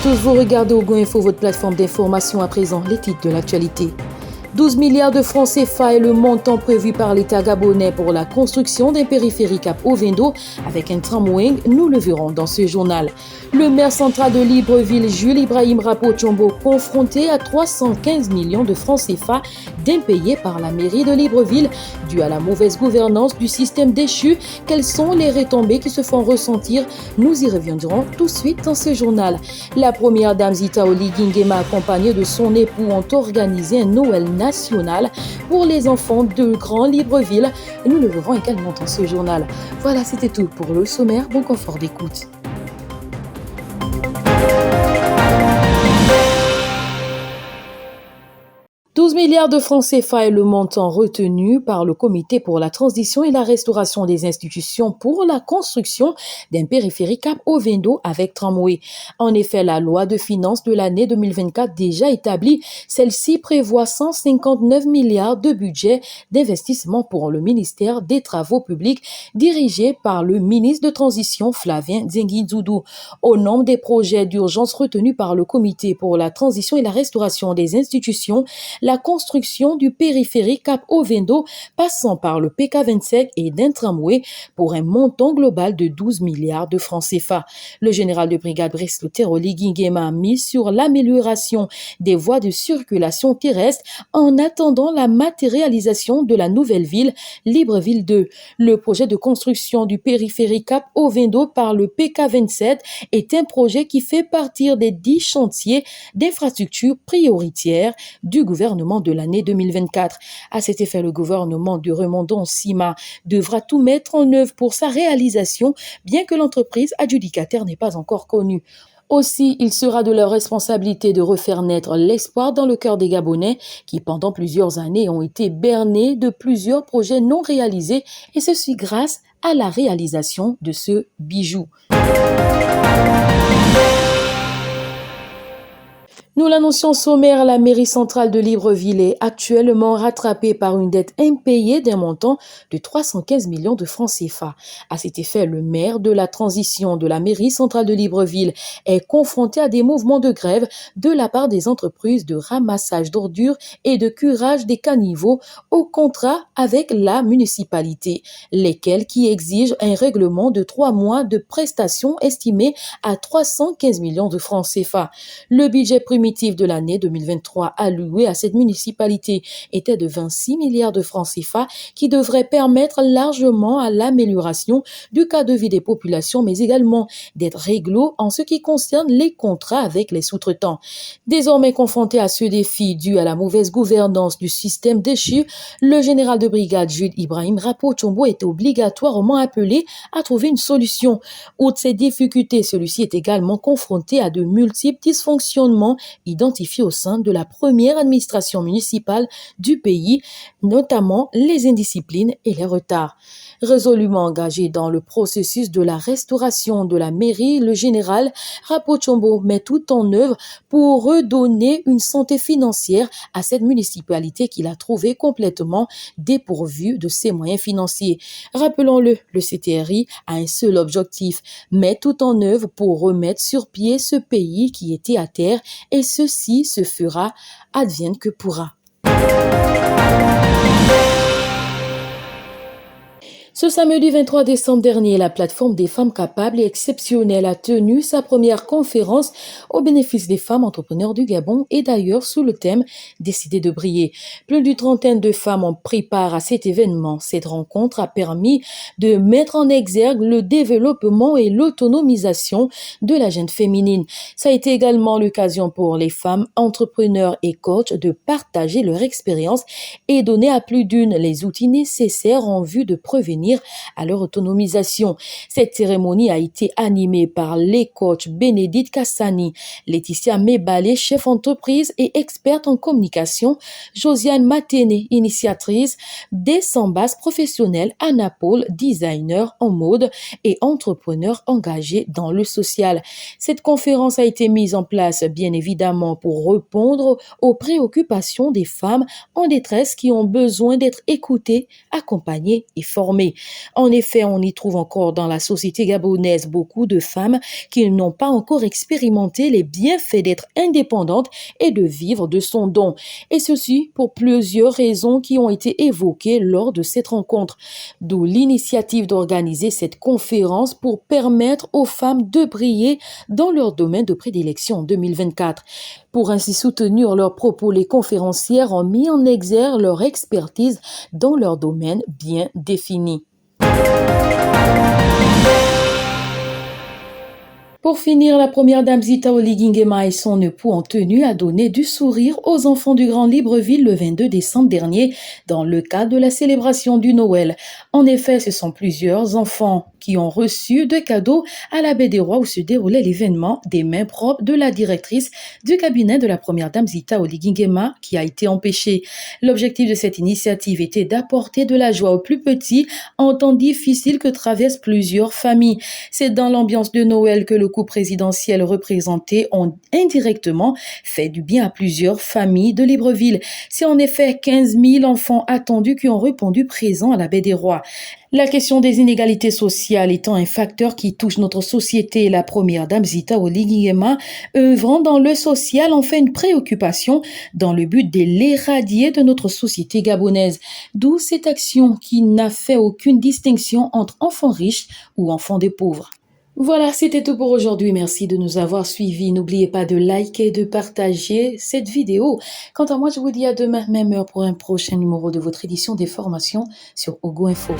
tous, vous regardez Ogo Info, votre plateforme d'information. À présent, les titres de l'actualité. 12 milliards de francs CFA est le montant prévu par l'État gabonais pour la construction d'un périphérique à Ovendo avec un tramway. Nous le verrons dans ce journal. Le maire central de Libreville, Jules Ibrahim Rapot-Chombo, confronté à 315 millions de francs CFA d'impayés par la mairie de Libreville dû à la mauvaise gouvernance du système déchu. Quelles sont les retombées qui se font ressentir? Nous y reviendrons tout de suite dans ce journal. La première dame Zita Oligingema, accompagnée de son époux, ont organisé un Noël national pour les enfants de Grand Libreville. Nous le verrons également dans ce journal. Voilà, c'était tout pour le sommaire. Bon confort d'écoute. « 12 milliards de francs CFA est le montant retenu par le Comité pour la transition et la restauration des institutions pour la construction d'un périphérique à Ovendo avec tramway. En effet, la loi de finances de l'année 2024 déjà établie, celle-ci prévoit 159 milliards de budget d'investissement pour le ministère des Travaux publics dirigé par le ministre de Transition Flavien Zengi-Doudou. Au nombre des projets d'urgence retenus par le Comité pour la transition et la restauration des institutions, la construction du périphérique Cap Ovendo passant par le PK27 et d'un tramway pour un montant global de 12 milliards de francs CFA. Le général de brigade Brice Oligingema a mis sur l'amélioration des voies de circulation terrestre en attendant la matérialisation de la nouvelle ville Libreville 2. Le projet de construction du périphérique Cap Ovendo par le PK27 est un projet qui fait partie des 10 chantiers d'infrastructures prioritaires du gouvernement de l'année 2024. À cet effet, le gouvernement de Remondon Sima devra tout mettre en œuvre pour sa réalisation, bien que l'entreprise adjudicataire n'est pas encore connue. Aussi, il sera de leur responsabilité de refaire naître l'espoir dans le cœur des Gabonais qui, pendant plusieurs années, ont été bernés de plusieurs projets non réalisés, et ceci grâce à la réalisation de ce bijou. Nous l'annoncions sommaire, la mairie centrale de Libreville est actuellement rattrapée par une dette impayée d'un montant de 315 millions de francs CFA. À cet effet, le maire de la transition de la mairie centrale de Libreville est confronté à des mouvements de grève de la part des entreprises de ramassage d'ordures et de curage des caniveaux au contrat avec la municipalité, lesquels qui exigent un règlement de 3 mois de prestations estimées à 315 millions de francs CFA. Le budget primitif de l'année 2023 alloué à cette municipalité était de 26 milliards de francs CFA qui devrait permettre largement à l'amélioration du cadre de vie des populations, mais également d'être réglo en ce qui concerne les contrats avec les sous-traitants. Désormais confronté à ce défi dû à la mauvaise gouvernance du système déchu, le général de brigade Jules Ibrahim Rapot-Chombo est obligatoirement appelé à trouver une solution. Outre ces difficultés, celui-ci est également confronté à de multiples dysfonctionnements identifiés au sein de la première administration municipale du pays, notamment les indisciplines et les retards. Résolument engagé dans le processus de la restauration de la mairie, le général Rapot-Chombo met tout en œuvre pour redonner une santé financière à cette municipalité qu'il a trouvée complètement dépourvue de ses moyens financiers. Rappelons-le, le CTRI a un seul objectif, mettre tout en œuvre pour remettre sur pied ce pays qui était à terre, et ceci se fera advienne que pourra. Ce samedi 23 décembre dernier, la plateforme des femmes capables et exceptionnelles a tenu sa première conférence au bénéfice des femmes entrepreneurs du Gabon et d'ailleurs sous le thème « Décider de briller ». Plus d'une trentaine de femmes ont pris part à cet événement. Cette rencontre a permis de mettre en exergue le développement et l'autonomisation de la jeune féminine. Ça a été également l'occasion pour les femmes entrepreneurs et coachs de partager leur expérience et donner à plus d'une les outils nécessaires en vue de prévenir à leur autonomisation. Cette cérémonie a été animée par les coachs Bénédicte Kassani, Laetitia Mebalé, chef entreprise et experte en communication, Josiane Maténé, initiatrice des Sambas professionnels, Anna Paul, designer en mode et entrepreneur engagé dans le social. Cette conférence a été mise en place bien évidemment pour répondre aux préoccupations des femmes en détresse qui ont besoin d'être écoutées, accompagnées et formées. En effet, on y trouve encore dans la société gabonaise beaucoup de femmes qui n'ont pas encore expérimenté les bienfaits d'être indépendantes et de vivre de son don. Et ceci pour plusieurs raisons qui ont été évoquées lors de cette rencontre. D'où l'initiative d'organiser cette conférence pour permettre aux femmes de briller dans leur domaine de prédilection en 2024. Pour ainsi soutenir leurs propos, les conférencières ont mis en exergue leur expertise dans leur domaine bien défini. Pour finir, la première dame Zita Oligui Nguema et son époux ont tenu à donner du sourire aux enfants du Grand Libreville le 22 décembre dernier dans le cadre de la célébration du Noël. En effet, ce sont plusieurs enfants qui ont reçu de cadeaux à la Baie des Rois où se déroulait l'événement des mains propres de la directrice du cabinet de la première dame Zita Oligui Nguema qui a été empêchée. L'objectif de cette initiative était d'apporter de la joie aux plus petits en temps difficile que traversent plusieurs familles. C'est dans l'ambiance de Noël que le couple présidentiel représenté ont indirectement fait du bien à plusieurs familles de Libreville. C'est en effet 15 000 enfants attendus qui ont répondu présents à la Baie des Rois. La question des inégalités sociales étant un facteur qui touche notre société, la première dame Zita Oligui Nguema, œuvrant dans le social, en fait une préoccupation dans le but de l'éradier de notre société gabonaise. D'où cette action qui n'a fait aucune distinction entre enfants riches ou enfants des pauvres. Voilà, c'était tout pour aujourd'hui. Merci de nous avoir suivis. N'oubliez pas de liker et de partager cette vidéo. Quant à moi, je vous dis à demain, même heure pour un prochain numéro de votre édition des formations sur Ogo Info.